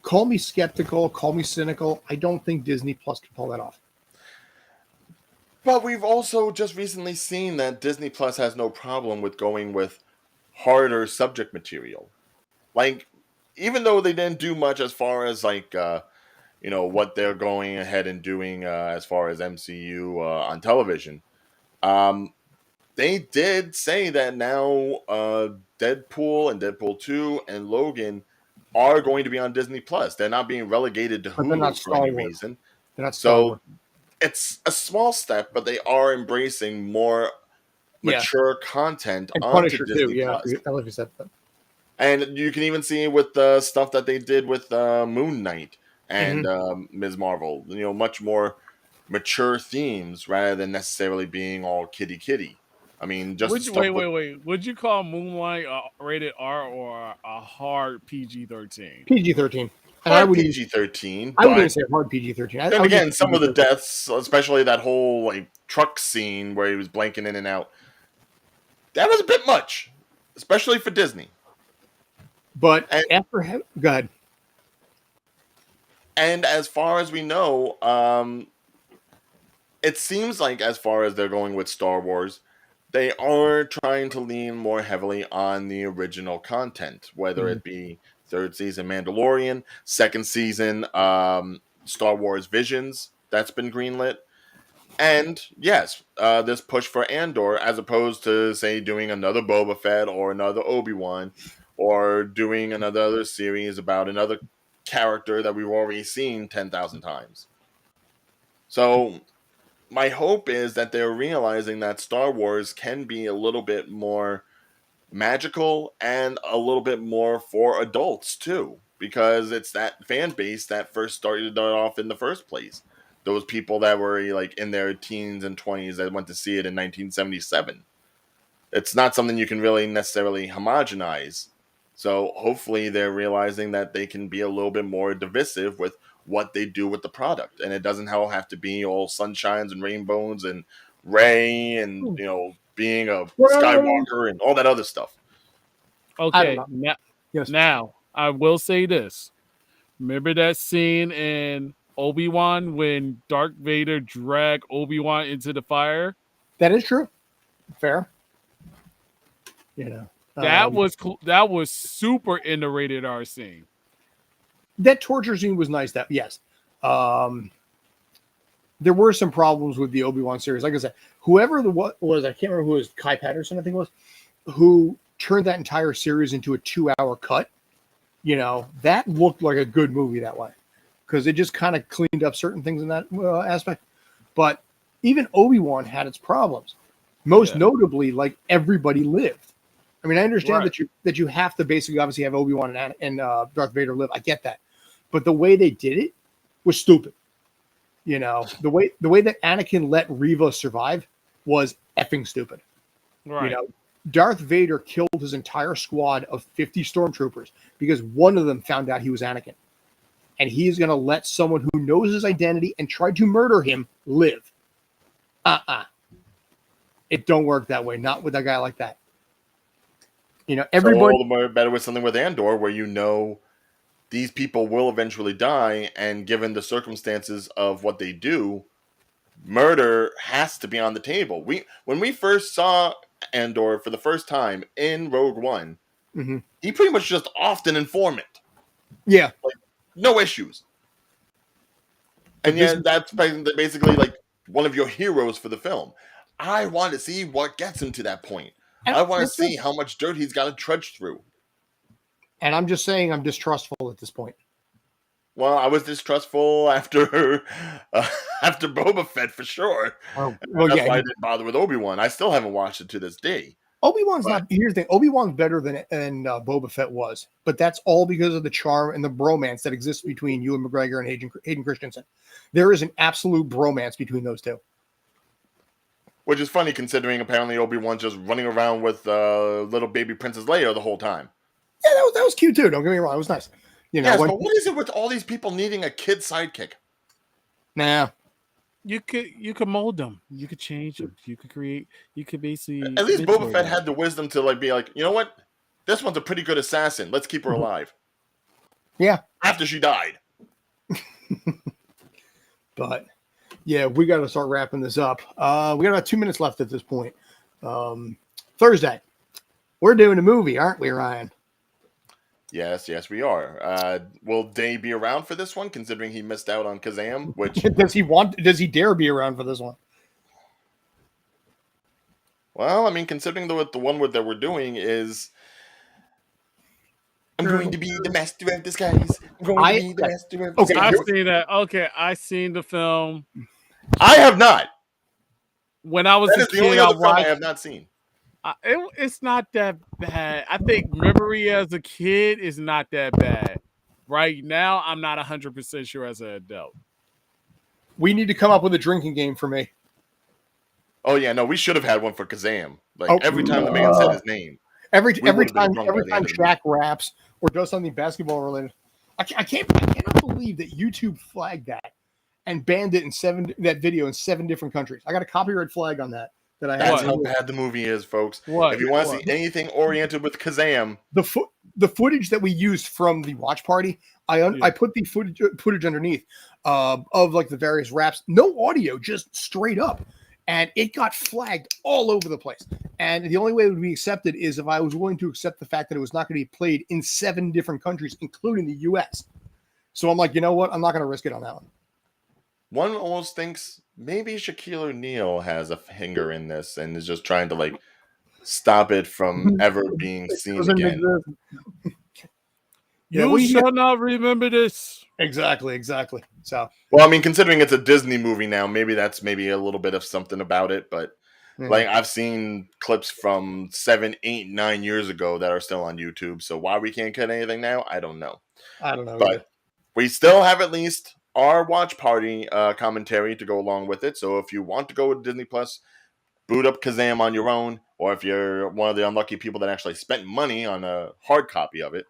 Call me skeptical, call me cynical. I don't think Disney Plus can pull that off. But we've also just recently seen that Disney Plus has no problem with going with harder subject material. Like, even though they didn't do much as far as what they're going ahead and doing as far as MCU on television, they did say that now Deadpool and Deadpool 2 and Logan are going to be on Disney Plus. They're not being relegated to Hulu for any reason. They're not so it's a small step, but they are embracing more mature content onto Disney Plus. I love you said that. And you can even see with the stuff that they did with Moon Knight and Ms. Marvel, much more mature themes rather than necessarily being all kitty. I mean, just wait. Would you call Moonlight rated R or a hard PG-13? PG-13. Hard PG-13. I wouldn't say hard PG-13. Then again, some of the deaths, especially that whole truck scene where he was blanking in and out, that was a bit much, especially for Disney. But go ahead. And as far as we know, it seems like as far as they're going with Star Wars, they are trying to lean more heavily on the original content, whether it be Third season, Mandalorian. Second season, Star Wars Visions. That's been greenlit. And yes, this push for Andor, as opposed to, say, doing another Boba Fett or another Obi-Wan, or doing another series about another character that we've already seen 10,000 times. So my hope is that they're realizing that Star Wars can be a little bit more magical and a little bit more for adults too, because it's that fan base that first started it off in the first place. Those people that were like in their teens and 20s that went to see it in 1977. It's not something you can really necessarily homogenize. So hopefully they're realizing that they can be a little bit more divisive with what they do with the product, and it doesn't all have to be all sunshines and rainbows and Rey and being a Skywalker and all that other stuff. Okay, Yes. now I will say this. Remember that scene in Obi-Wan when Darth Vader dragged Obi-Wan into the fire? That is true. Fair. That was super in the rated R scene. That torture scene was nice. That yes. There were some problems with the Obi-Wan series. Like I said, whoever what was, I can't remember who it was, Kai Patterson, I think it was, who turned that entire series into a 2-hour cut. That looked like a good movie that way, because it just kind of cleaned up certain things in that aspect. But even Obi-Wan had its problems. Most notably, like, everybody lived. I mean, I understand that you have to basically obviously have Obi-Wan and Darth Vader live. I get that. But the way they did it was stupid. The way that Anakin let Reva survive was effing stupid. Right. Darth Vader killed his entire squad of 50 stormtroopers because one of them found out he was Anakin. And he's going to let someone who knows his identity and tried to murder him live. It don't work that way. Not with a guy like that. Everybody. So all the more better with something with Andor, where these people will eventually die, and given the circumstances of what they do, murder has to be on the table. When we first saw Andor for the first time in Rogue One, he pretty much just offed an informant. Yeah. Like, no issues. And yet that's basically like one of your heroes for the film. I want to see what gets him to that point. I want to see how much dirt he's got to trudge through. And I'm just saying I'm distrustful at this point. Well, I was distrustful after Boba Fett for sure. That's why I didn't bother with Obi-Wan. I still haven't watched it to this day. Obi-Wan's not. Here's the thing: Obi-Wan's better than Boba Fett was, but that's all because of the charm and the bromance that exists between Ewan McGregor and Hayden Christensen. There is an absolute bromance between those two. Which is funny considering apparently Obi-Wan's just running around with little baby Princess Leia the whole time. Yeah, that was cute too. Don't get me wrong; it was nice. Yes, but what is it with all these people needing a kid sidekick? Nah. You could mold them. You could change them. You could create. You could basically. At least Boba Fett had the wisdom to be like, you know what? This one's a pretty good assassin. Let's keep her alive. Yeah. After she died. But yeah, we got to start wrapping this up. We got about 2 minutes left at this point. Thursday, we're doing a movie, aren't we, Ryan? Yes, we are. Will Day be around for this one, considering he missed out on Kazam? Which does he dare be around for this one? Well, I mean, considering the one that we're doing is, I'm going to be the master of disguise. I'm going to be the master of disguise. I've seen that. Okay, I've seen the film. I have not. When I was a kid, the only other film I have not seen. It's not that bad. I think memory as a kid is not that bad. Right now, I'm not 100% sure as an adult. We need to come up with a drinking game for me. Oh yeah, no, we should have had one for Kazam. Every time the man said his name, every time Shaq raps or does something basketball related, I cannot believe that YouTube flagged that and banned it that video in 7 different countries. I got a copyright flag on that. That's how bad the movie is, folks. If you want to see anything oriented with Kazam, the footage that we used from the watch party, I put the footage underneath of like the various raps. No audio, just straight up. and it got flagged all over the place. And the only way it would be accepted is if I was willing to accept the fact that it was not going to be played in 7 different countries, including the U.S. So I'm like, you know what? I'm not going to risk it on that one. One almost thinks maybe Shaquille O'Neal has a finger in this and is just trying to like stop it from ever being seen again. You shall not remember this. Exactly. So, well, I mean, considering it's a Disney movie now, maybe that's maybe a little bit of something about it. But like, I've seen clips from 7, 8, 9 years ago that are still on YouTube. So why we can't cut anything now, I don't know. But either. We still have at least our watch party commentary to go along with it. So if you want to go with Disney Plus, boot up Kazam on your own, or if you're one of the unlucky people that actually spent money on a hard copy of it,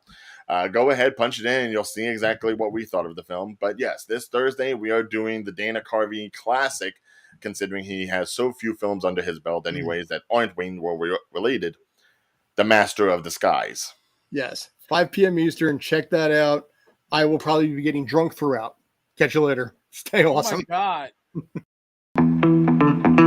go ahead, punch it in, and you'll see exactly what we thought of the film. But yes, this Thursday we are doing the Dana Carvey classic, considering he has so few films under his belt anyways that aren't Wayne World related, The Master of Disguise. Yes, 5 p.m. Eastern. Check that out. I will probably be getting drunk throughout. Catch you later. Stay awesome. Oh my God.